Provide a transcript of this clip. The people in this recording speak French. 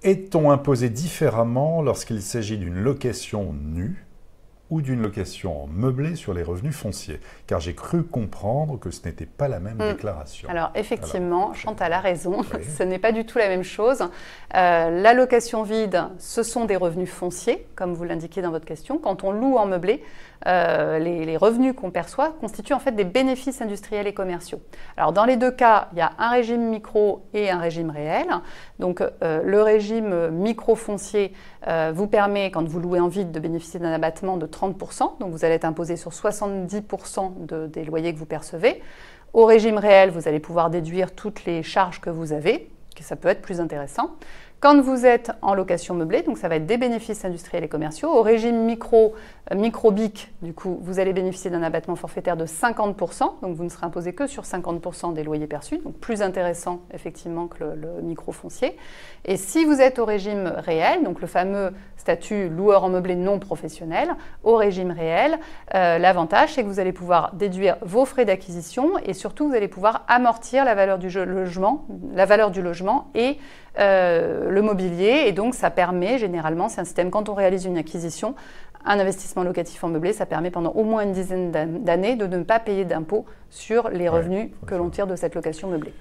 Est-on imposé différemment lorsqu'il s'agit d'une location nue ou d'une location en meublé sur les revenus fonciers? Car j'ai cru comprendre que ce n'était pas la même déclaration. Alors effectivement, Alors, Chantal a raison, oui. ce n'est pas du tout la même chose. La location vide, ce sont des revenus fonciers, comme vous l'indiquez dans votre question. Quand on loue en meublé, les revenus qu'on perçoit constituent en fait des bénéfices industriels et commerciaux. Alors dans les deux cas, il y a un régime micro et un régime réel. Donc le régime micro-foncier vous permet, quand vous louez en vide, de bénéficier d'un abattement de 30%. Donc vous allez être imposé sur 70% des loyers que vous percevez. Au régime réel, vous allez pouvoir déduire toutes les charges que vous avez, que ça peut être plus intéressant. Quand vous êtes en location meublée, donc ça va être des bénéfices industriels et commerciaux. Au régime micro-BIC, du coup, vous allez bénéficier d'un abattement forfaitaire de 50%, donc vous ne serez imposé que sur 50% des loyers perçus, donc plus intéressant effectivement que le micro-foncier. Et si vous êtes au régime réel, donc le fameux statut loueur en meublé non professionnel, au régime réel, l'avantage c'est que vous allez pouvoir déduire vos frais d'acquisition et surtout vous allez pouvoir amortir la valeur du logement et le mobilier, et donc ça permet généralement, c'est un système quand on réalise une acquisition, un investissement locatif en meublé, ça permet pendant au moins une dizaine d'années de ne pas payer d'impôts sur les revenus que l'on tire de cette location meublée.